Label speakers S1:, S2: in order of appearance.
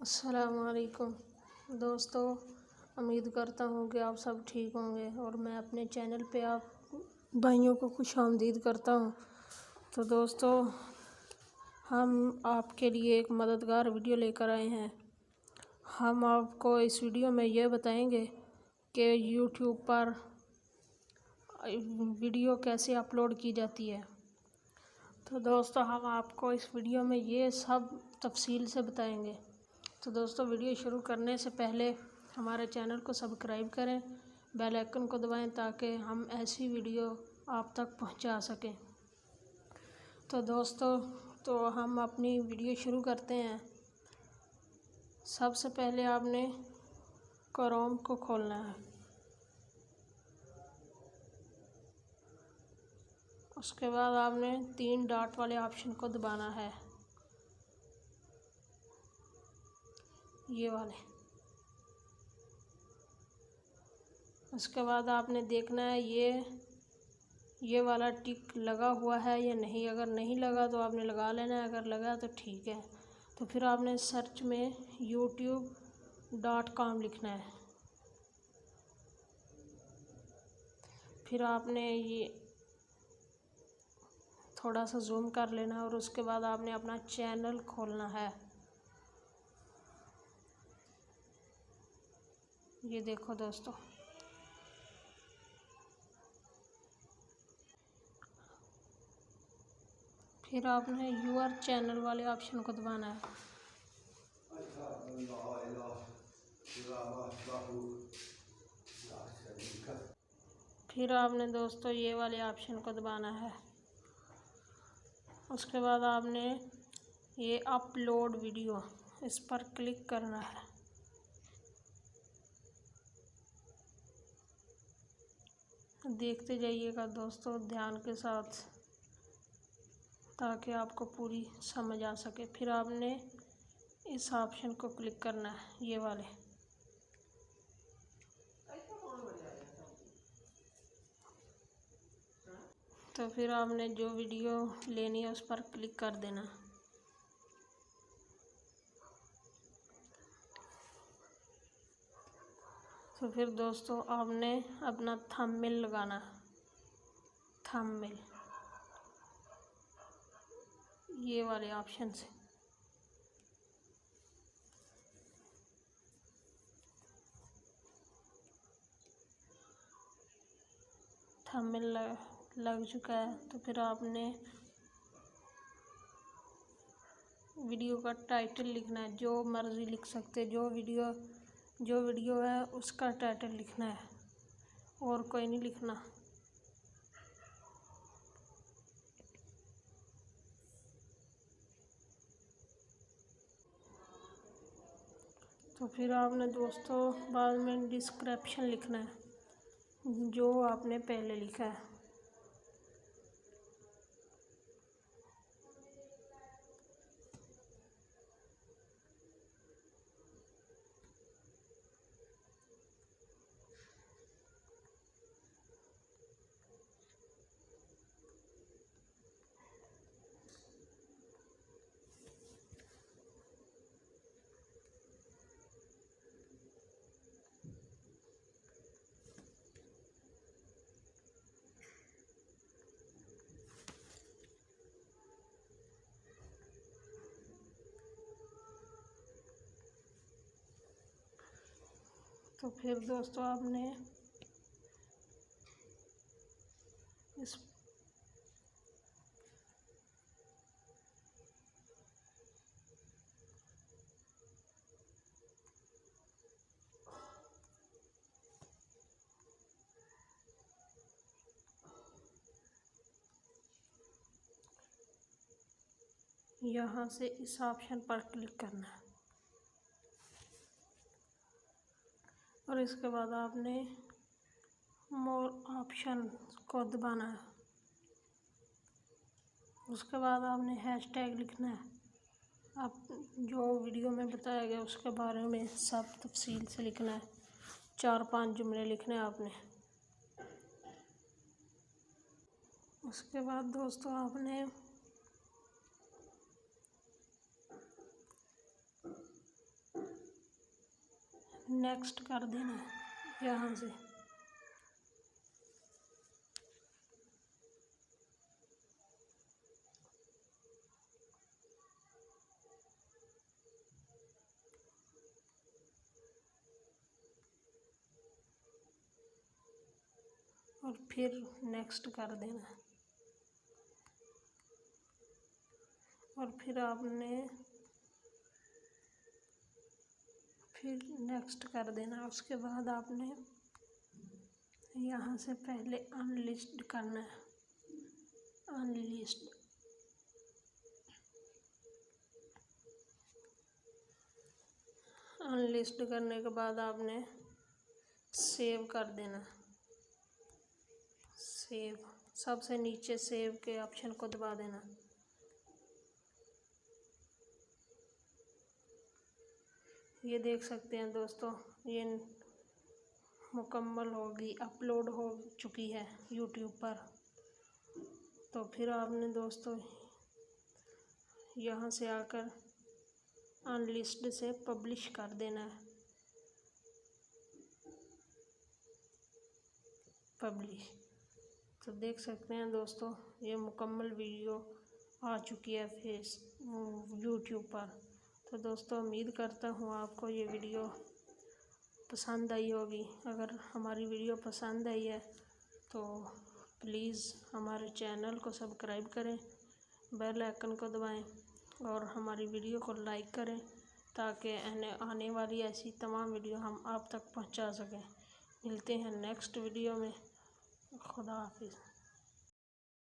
S1: अस्सलामुअलैकुम दोस्तों, उम्मीद करता हूँ कि आप सब ठीक होंगे और मैं अपने चैनल पे आप भाइयों को खुशामदीद करता हूँ। तो दोस्तों, हम आपके लिए एक मददगार वीडियो लेकर आए हैं। हम आपको इस वीडियो में यह बताएंगे कि यूट्यूब पर वीडियो कैसे अपलोड की जाती है। तो दोस्तों, हम आपको इस वीडियो में ये सब तफसील से बताएंगे। तो दोस्तों, वीडियो शुरू करने से पहले हमारे चैनल को सब्सक्राइब करें, बेल आइकन को दबाएं ताकि हम ऐसी वीडियो आप तक पहुंचा सकें। तो दोस्तों, तो हम अपनी वीडियो शुरू करते हैं। सबसे पहले आपने क्रोम को खोलना है। उसके बाद आपने 3 डॉट वाले ऑप्शन को दबाना है, ये वाले। उसके बाद आपने देखना है ये वाला टिक लगा हुआ है या नहीं। अगर नहीं लगा तो आपने लगा लेना है, अगर लगा तो ठीक है। तो फिर आपने सर्च में youtube.com लिखना है। फिर आपने ये थोड़ा सा जूम कर लेना है और उसके बाद आपने अपना चैनल खोलना है। ये देखो दोस्तों, फिर आपने यूआर चैनल वाले ऑप्शन को दबाना है। फिर आपने दोस्तों ये वाले ऑप्शन को दबाना है। उसके बाद आपने ये अपलोड वीडियो, इस पर क्लिक करना है। देखते जाइएगा दोस्तों ध्यान के साथ, ताकि आपको पूरी समझ आ सके। फिर आपने इस ऑप्शन को क्लिक करना है, ये वाले। तो फिर आपने जो वीडियो लेनी है उस पर क्लिक कर देना। तो फिर दोस्तों आपने अपना थंबनेल लगाना है, थंबनेल, ये वाले ऑप्शन से। थंबनेल लग चुका है। तो फिर आपने वीडियो का टाइटल लिखना है, जो मर्ज़ी लिख सकते। जो वीडियो है उसका टाइटल लिखना है, और कोई नहीं लिखना। तो फिर आपने दोस्तों बाद में डिस्क्रिप्शन लिखना है, जो आपने पहले लिखा है। तो फिर दोस्तों आपने इस यहाँ से इस ऑप्शन पर क्लिक करना है, और इसके बाद आपने मोर ऑप्शन को दबाना है। उसके बाद आपने हैशटैग लिखना है। आप जो वीडियो में बताया गया उसके बारे में सब तफसील से लिखना है। 4-5 जुमले लिखने हैं आपने। उसके बाद दोस्तों आपने नेक्स्ट कर देना है यहाँ से। और फिर नेक्स्ट कर देना है। और फिर आपने फिर नेक्स्ट कर देना। उसके बाद आपने यहाँ से पहले अनलिस्ट करना है, अनलिस्ट। अनलिस्ट करने के बाद आपने सेव कर देना, सेव। सबसे नीचे सेव के ऑप्शन को दबा देना। ये देख सकते हैं दोस्तों, ये मुकम्मल होगी, अपलोड हो चुकी है यूट्यूब पर। तो फिर आपने दोस्तों यहाँ से आकर अनलिस्ट से पब्लिश कर देना है, पब्लिश। तो देख सकते हैं दोस्तों, ये मुकम्मल वीडियो आ चुकी है यूट्यूब पर। तो दोस्तों उम्मीद करता हूँ आपको ये वीडियो पसंद आई होगी। अगर हमारी वीडियो पसंद आई है तो प्लीज़ हमारे चैनल को सब्सक्राइब करें, बेल आइकन को दबाएं और हमारी वीडियो को लाइक करें, ताकि आने वाली ऐसी तमाम वीडियो हम आप तक पहुंचा सकें। मिलते हैं नेक्स्ट वीडियो में। खुदा हाफिज़।